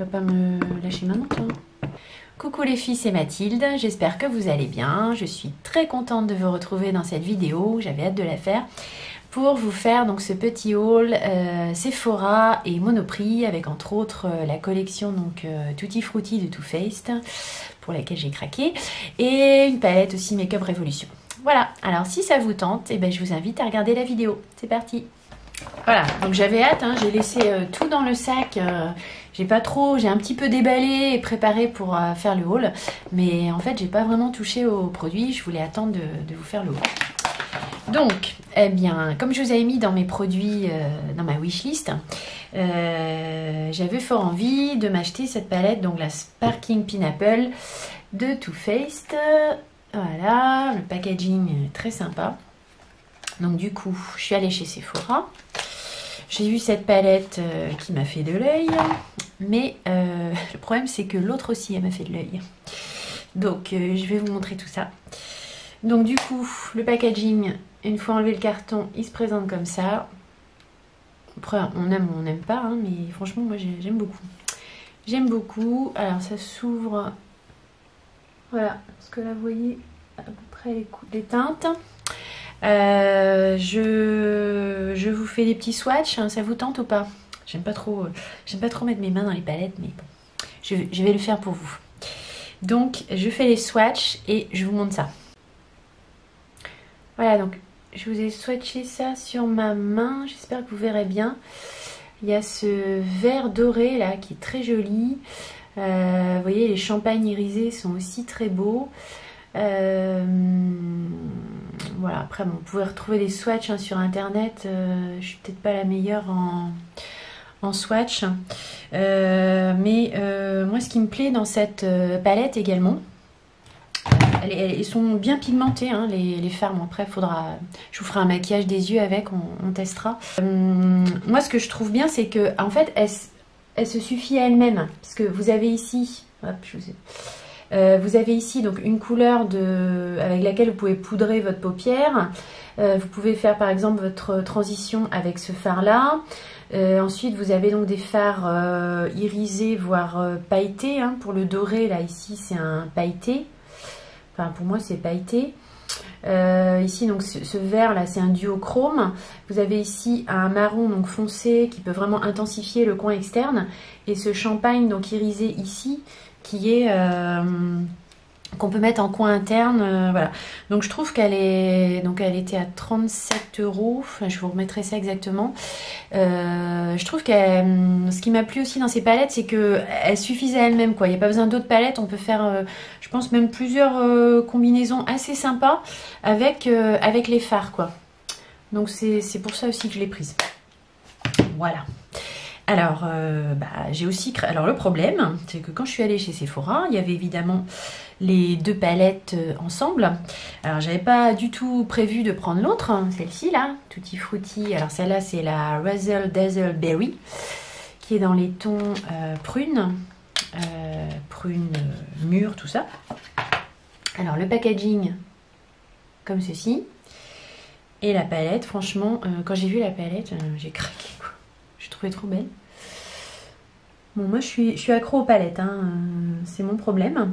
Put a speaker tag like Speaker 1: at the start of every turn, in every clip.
Speaker 1: vas pas me lâcher maintenant, toi? Coucou les filles, c'est Mathilde, j'espère que vous allez bien. Je suis très contente de vous retrouver dans cette vidéo, j'avais hâte de la faire, pour vous faire donc ce petit haul Sephora et Monoprix, avec entre autres la collection donc Tutti Frutti de Too Faced, pour laquelle j'ai craqué, et une palette aussi Make-up Révolution. Voilà, alors si ça vous tente, je vous invite à regarder la vidéo. C'est parti! Voilà, donc j'avais hâte, hein, j'ai laissé tout dans le sac, j'ai un petit peu déballé et préparé pour faire le haul, mais en fait j'ai pas vraiment touché aux produits, je voulais attendre de vous faire le haul. Donc, comme je vous avais mis dans mes produits, dans ma wishlist, j'avais fort envie de m'acheter cette palette, donc la Sparkling Pineapple de Too Faced. Voilà, le packaging est très sympa. Donc du coup, je suis allée chez Sephora. J'ai vu cette palette qui m'a fait de l'œil. Mais le problème, c'est que l'autre aussi, elle m'a fait de l'œil. Donc, je vais vous montrer tout ça. Donc du coup, le packaging, une fois enlevé le carton, il se présente comme ça. Après, on aime ou on n'aime pas, hein, mais franchement, moi, j'aime beaucoup. J'aime beaucoup. Alors, ça s'ouvre. Voilà, parce que là, vous voyez à peu près les teintes. Je vous fais des petits swatchs, hein, ça vous tente ou pas? J'aime pas trop mettre mes mains dans les palettes, mais bon, je vais le faire pour vous. Donc je fais les swatchs et je vous montre ça. Voilà, donc je vous ai swatché ça sur ma main, j'espère que vous verrez bien. Il y a ce vert doré là qui est très joli. Vous voyez, les champagnes irisés sont aussi très beaux. Voilà, après bon, vous pouvez retrouver des swatchs hein, sur internet. Je suis peut-être pas la meilleure en swatch, mais moi ce qui me plaît dans cette palette également, elles sont bien pigmentées hein, les fards. Bon, après je vous ferai un maquillage des yeux avec, on testera. Moi ce que je trouve bien, c'est que en fait elle se suffit à elle-même, parce que vous avez ici, hop, vous avez ici donc une couleur avec laquelle vous pouvez poudrer votre paupière. Vous pouvez faire par exemple votre transition avec ce fard là. Ensuite vous avez donc des fards irisés voire pailletés. Hein. Pour le doré là ici c'est un pailleté. Enfin pour moi c'est pailleté. Ici donc ce vert là c'est un duochrome. Vous avez ici un marron donc foncé qui peut vraiment intensifier le coin externe. Et ce champagne donc irisé ici qui est qu'on peut mettre en coin interne, voilà. Donc je trouve qu'elle était à 37 €. Enfin, je vous remettrai ça exactement. Je trouve ce qui m'a plu aussi dans ces palettes, c'est que elle suffisent à elle-même, quoi. Il n'y a pas besoin d'autres palettes. On peut faire, je pense même plusieurs combinaisons assez sympas avec les fards, quoi. Donc c'est pour ça aussi que je l'ai prise. Voilà. Alors, j'ai aussi... Alors, le problème, c'est que quand je suis allée chez Sephora, il y avait évidemment les deux palettes ensemble. Alors, j'avais pas du tout prévu de prendre l'autre, hein, celle-ci, là, Tutti Frutti. Alors, celle-là, c'est la Razzle Dazzle Berry, qui est dans les tons prune, prune mûre, tout ça. Alors, le packaging, comme ceci. Et la palette, franchement, quand j'ai vu la palette, j'ai craqué, quoi. Je trouvais trop belle. Bon, moi je suis accro aux palettes, hein. C'est mon problème.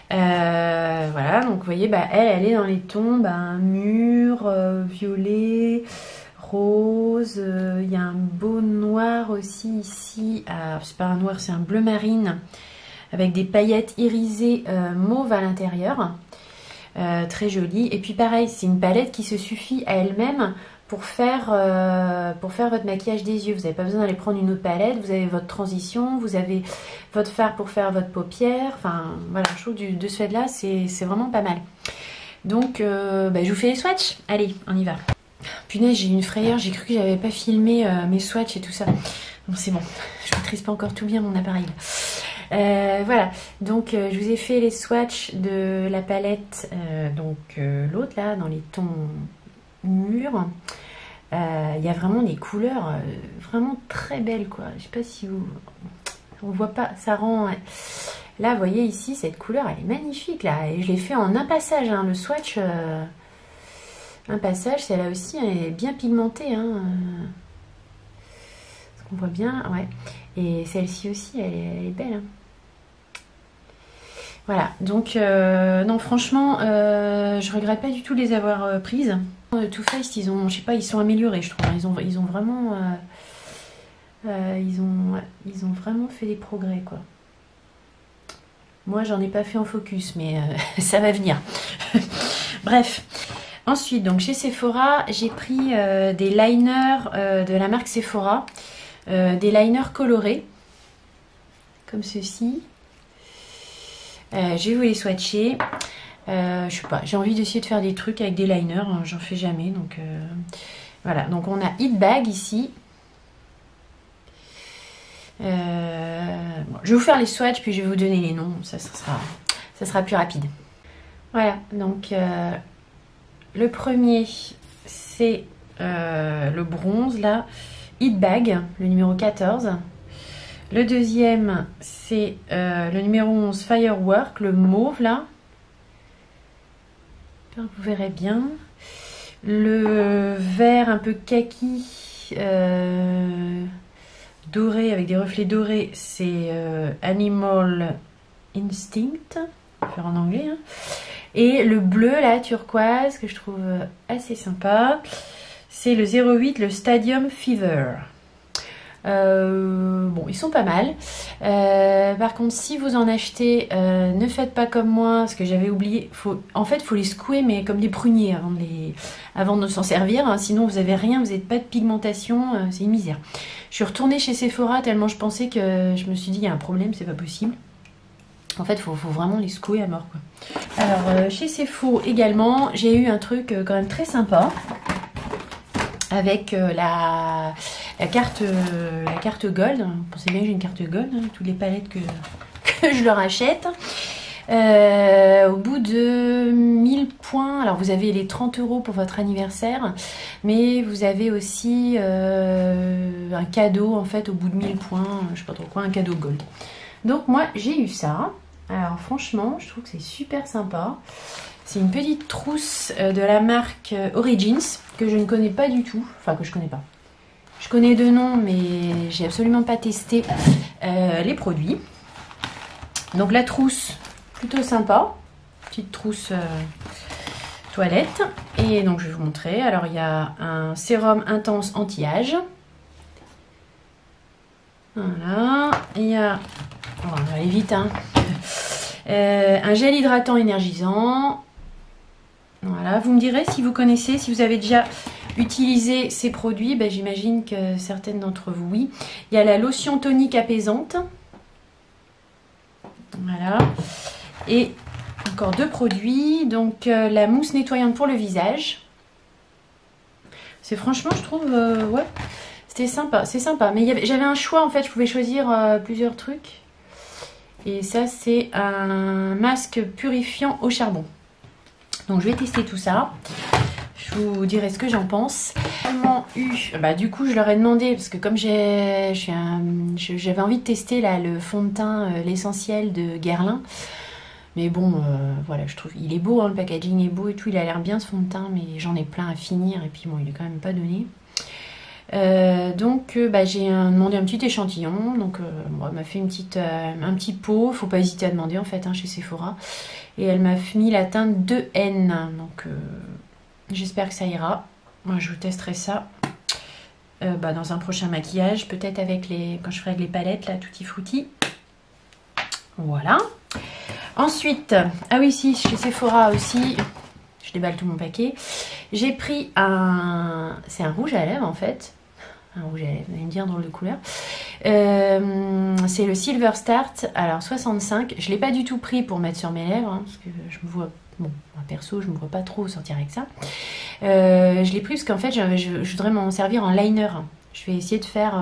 Speaker 1: Voilà, donc vous voyez, elle est dans les tons mûr, violet, rose. Il y a un beau noir aussi ici. C'est pas un noir, c'est un bleu marine avec des paillettes irisées mauve à l'intérieur. Très jolie. Et puis pareil, c'est une palette qui se suffit à elle-même pour faire votre maquillage des yeux. Vous n'avez pas besoin d'aller prendre une autre palette. Vous avez votre transition, vous avez votre fard pour faire votre paupière. Enfin, voilà, je trouve de ce fait-là, c'est vraiment pas mal. Donc, je vous fais les swatchs. Allez, on y va. Punaise, j'ai eu une frayeur. J'ai cru que j'avais pas filmé mes swatchs et tout ça. Donc, c'est bon. Je maîtrise pas encore tout bien mon appareil. Voilà, donc je vous ai fait les swatchs de la palette, l'autre là, dans les tons mûrs. Il y a vraiment des couleurs vraiment très belles, quoi. Je sais pas si on voit pas, ça rend... Là, vous voyez ici, cette couleur, elle est magnifique, là. Et je l'ai fait en un passage, hein. Le swatch, un passage, celle-là aussi, elle est bien pigmentée, hein. On voit bien, ouais. Et celle-ci aussi, elle est belle. Hein. Voilà, donc non franchement, je regrette pas du tout de les avoir prises. Too Faced, ils ont, je sais pas, ils sont améliorés, je trouve. Ils ont vraiment, ils ont vraiment fait des progrès, quoi. Moi, j'en ai pas fait en focus, mais ça va venir. Bref. Ensuite, donc chez Sephora, j'ai pris des liners de la marque Sephora, des liners colorés, comme ceci. Je vais vous les swatcher. Je sais pas, j'ai envie d'essayer de faire des trucs avec des liners, hein, j'en fais jamais, donc voilà. Donc on a Hit Bag ici. Bon, je vais vous faire les swatchs, puis je vais vous donner les noms, ça sera plus rapide. Voilà, donc le premier, c'est le bronze, là, Hit Bag, le numéro 14. Le deuxième, c'est le numéro 11, Firework, le mauve, là. Vous verrez bien. Le vert un peu kaki, doré, avec des reflets dorés, c'est Animal Instinct. Je vais faire en anglais. Hein. Et le bleu, là, turquoise, que je trouve assez sympa, c'est le 08, le Stadium Fever. Bon, ils sont pas mal. Par contre, si vous en achetez, ne faites pas comme moi, parce que j'avais oublié. En fait, il faut les secouer, mais comme des pruniers avant de s'en servir. Hein, sinon, vous n'avez rien, vous n'avez pas de pigmentation, c'est une misère. Je suis retournée chez Sephora tellement je pensais que je me suis dit il y a un problème, c'est pas possible. En fait, il faut vraiment les secouer à mort, quoi. Alors, chez Sephora également, j'ai eu un truc quand même très sympa. Avec la carte gold. Vous pensez bien que j'ai une carte gold, hein, toutes les palettes que je leur achète. Au bout de 1000 points, alors vous avez les 30 € pour votre anniversaire, mais vous avez aussi un cadeau en fait au bout de 1000 points, je sais pas trop quoi, un cadeau gold. Donc moi j'ai eu ça. Alors franchement, je trouve que c'est super sympa. C'est une petite trousse de la marque Origins que je ne connais pas du tout. Enfin, que je connais pas. Je connais deux noms, mais j'ai absolument pas testé les produits. Donc la trousse, plutôt sympa. Petite trousse toilette. Et donc je vais vous montrer. Alors il y a un sérum intense anti-âge. Voilà. Il y a... Oh, on va aller vite, hein. Un gel hydratant énergisant. Voilà, vous me direz si vous connaissez, si vous avez déjà utilisé ces produits, ben, j'imagine que certaines d'entre vous, oui. Il y a la lotion tonique apaisante. Voilà. Et encore deux produits. Donc la mousse nettoyante pour le visage. C'est franchement, je trouve, ouais, c'était sympa, c'est sympa. Mais j'avais un choix en fait, je pouvais choisir plusieurs trucs. Et ça, c'est un masque purifiant au charbon. Donc je vais tester tout ça. Je vous dirai ce que j'en pense. Du coup, je leur ai demandé, parce que comme j'avais envie de tester là, le fond de teint, l'essentiel de Guerlain. Mais bon, voilà, je trouve il est beau, hein, le packaging est beau et tout, il a l'air bien ce fond de teint, mais j'en ai plein à finir et puis bon, il est quand même pas donné. J'ai demandé un petit échantillon, donc elle m'a fait un petit pot, faut pas hésiter à demander en fait hein, chez Sephora, et elle m'a mis la teinte 2N, donc j'espère que ça ira. Moi je vous testerai ça dans un prochain maquillage, peut-être quand je ferai avec les palettes là, Tutti Frutti. Voilà. Ensuite, ah oui si, chez Sephora aussi, je déballe tout mon paquet, j'ai pris c'est un rouge à lèvres en fait. Un rouge à lèvres, vous allez me dire drôle de couleur. C'est le Silver Start, alors 65. Je ne l'ai pas du tout pris pour mettre sur mes lèvres, hein, parce que je me vois, bon, perso, je ne me vois pas trop sortir avec ça. Je l'ai pris parce qu'en fait, je voudrais m'en servir en liner. Je vais essayer de faire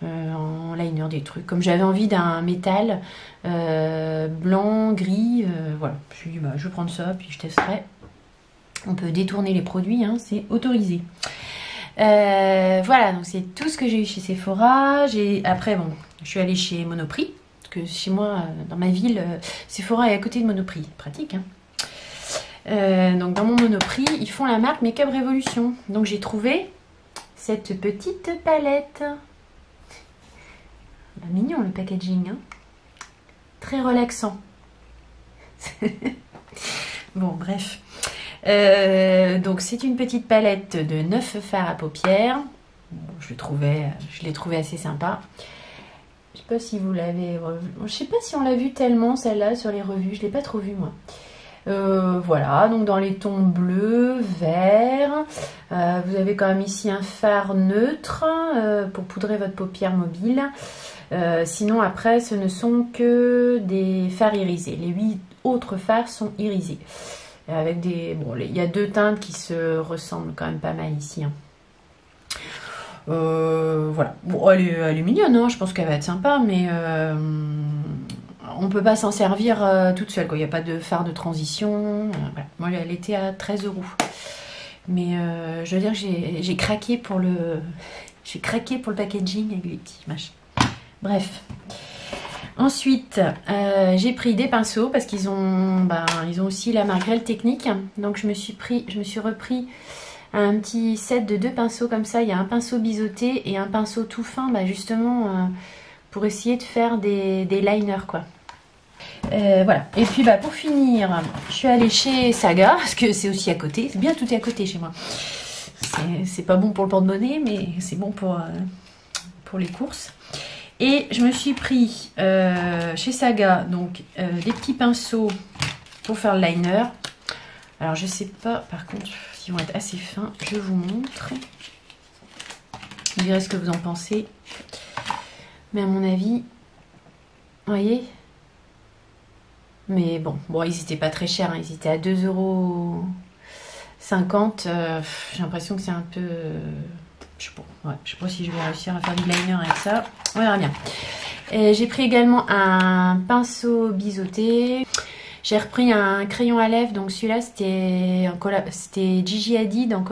Speaker 1: en liner des trucs. Comme j'avais envie d'un métal blanc, gris, voilà. Je me suis dit, je vais prendre ça, puis je testerai. On peut détourner les produits, hein, c'est autorisé. Voilà, donc c'est tout ce que j'ai eu chez Sephora. Après, bon, je suis allée chez Monoprix, parce que chez moi, dans ma ville, Sephora est à côté de Monoprix. Pratique, hein. Donc dans mon Monoprix, ils font la marque Make Up Revolution. Donc j'ai trouvé cette petite palette. Mignon le packaging, hein. Très relaxant. Bon, bref. Donc c'est une petite palette de 9 fards à paupières. Bon, je l'ai trouvé assez sympa. Je sais pas si vous l'avez revu. Je sais pas si on l'a vu tellement celle-là sur les revues. Je l'ai pas trop vue moi. Voilà, donc dans les tons bleu, vert. Vous avez quand même ici un fard neutre pour poudrer votre paupière mobile. Sinon après ce ne sont que des fards irisés. Les 8 autres fards sont irisés. Avec des. Bon, il y a 2 teintes qui se ressemblent quand même pas mal ici. Hein. Voilà. Bon, elle est mignonne, hein. Je pense qu'elle va être sympa, mais on peut pas s'en servir toute seule, quoi. Il n'y a pas de fard de transition. Voilà. Moi, elle était à 13 €. Mais je veux dire que j'ai craqué pour le. J'ai craqué pour le packaging avec les petits machins. Bref. Ensuite, j'ai pris des pinceaux parce qu'ils ont aussi la marque Grelle Technique. Donc je me suis repris un petit set de 2 pinceaux comme ça. Il y a un pinceau biseauté et un pinceau tout fin, justement pour essayer de faire des liners, quoi. Voilà. Et puis pour finir, je suis allée chez Saga parce que c'est aussi à côté. C'est bien, tout est à côté chez moi. C'est pas bon pour le porte-monnaie, mais c'est bon pour les courses. Et je me suis pris chez Saga donc des petits pinceaux pour faire le liner. Alors je sais pas par contre s'ils vont être assez fins. Je vous montre. Vous direz ce que vous en pensez. Mais à mon avis, vous voyez. Mais bon, ils étaient pas très chers. Hein. Ils étaient à 2,50 €. J'ai l'impression que c'est un peu... Je sais pas si je vais réussir à faire du liner avec ça. On verra bien. J'ai pris également un pinceau biseauté. J'ai repris un crayon à lèvres. Donc celui-là, c'était Gigi Hadid en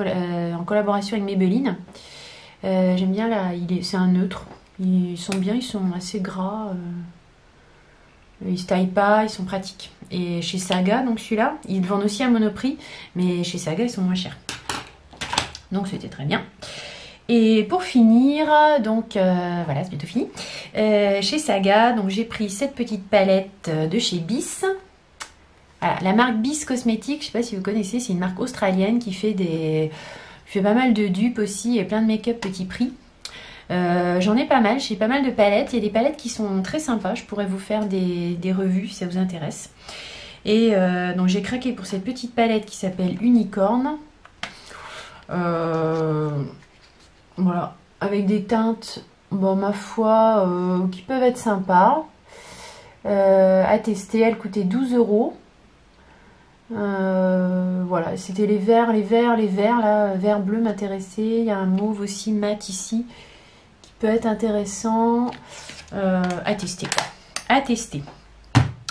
Speaker 1: collaboration avec Maybelline. J'aime bien là. C'est un neutre. Ils sont bien. Ils sont assez gras. Ils se taillent pas. Ils sont pratiques. Et chez Saga, donc celui-là, ils vendent aussi à Monoprix. Mais chez Saga, ils sont moins chers. Donc c'était très bien. Et pour finir, donc voilà, c'est bientôt fini. Chez Saga, donc j'ai pris cette petite palette de chez Bis. Voilà, la marque Bis Cosmétiques, je ne sais pas si vous connaissez, c'est une marque australienne qui fait pas mal de dupes aussi et plein de make-up petit prix. J'en ai pas mal, j'ai pas mal de palettes. Il y a des palettes qui sont très sympas. Je pourrais vous faire des revues si ça vous intéresse. Et donc j'ai craqué pour cette petite palette qui s'appelle Unicorn. Voilà, avec des teintes, ma foi, qui peuvent être sympas. À tester, elle coûtait 12 €. Voilà, c'était les verts là, vert bleu m'intéressait. Il y a un mauve aussi mat ici qui peut être intéressant. À tester, quoi. À tester.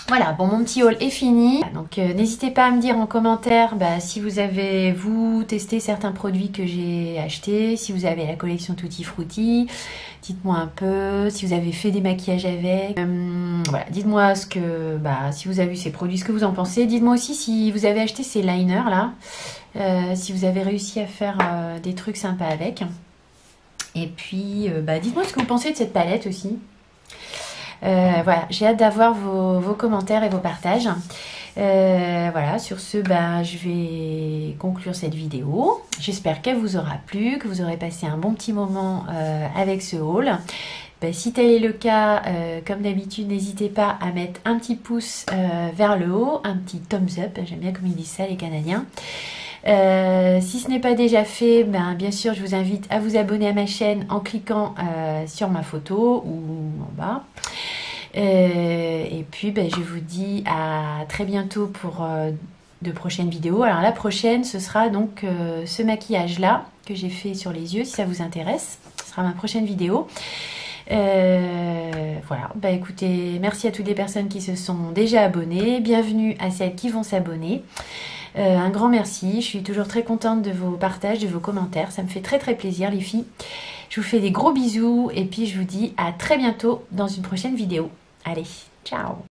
Speaker 1: Voilà, bon, mon petit haul est fini. Donc n'hésitez pas à me dire en commentaire si vous avez testé certains produits que j'ai achetés, si vous avez la collection Tutti Frutti, dites-moi un peu, si vous avez fait des maquillages avec. Voilà, dites-moi si vous avez vu ces produits, ce que vous en pensez. Dites-moi aussi si vous avez acheté ces liners là, si vous avez réussi à faire des trucs sympas avec. Et puis dites-moi ce que vous pensez de cette palette aussi. Voilà, j'ai hâte d'avoir vos commentaires et vos partages. Voilà, sur ce, je vais conclure cette vidéo. J'espère qu'elle vous aura plu, que vous aurez passé un bon petit moment avec ce haul. Si tel est le cas, comme d'habitude, n'hésitez pas à mettre un petit pouce vers le haut, un petit thumbs up, j'aime bien comme ils disent ça les Canadiens. Si ce n'est pas déjà fait, bien sûr je vous invite à vous abonner à ma chaîne en cliquant sur ma photo ou en bas. Et puis je vous dis à très bientôt pour de prochaines vidéos. Alors la prochaine ce sera donc ce maquillage là que j'ai fait sur les yeux, si ça vous intéresse, ce sera ma prochaine vidéo. Voilà, écoutez, merci à toutes les personnes qui se sont déjà abonnées, bienvenue à celles qui vont s'abonner. Un grand merci, je suis toujours très contente de vos partages, de vos commentaires, ça me fait très plaisir les filles. Je vous fais des gros bisous et puis je vous dis à très bientôt dans une prochaine vidéo. Allez, ciao!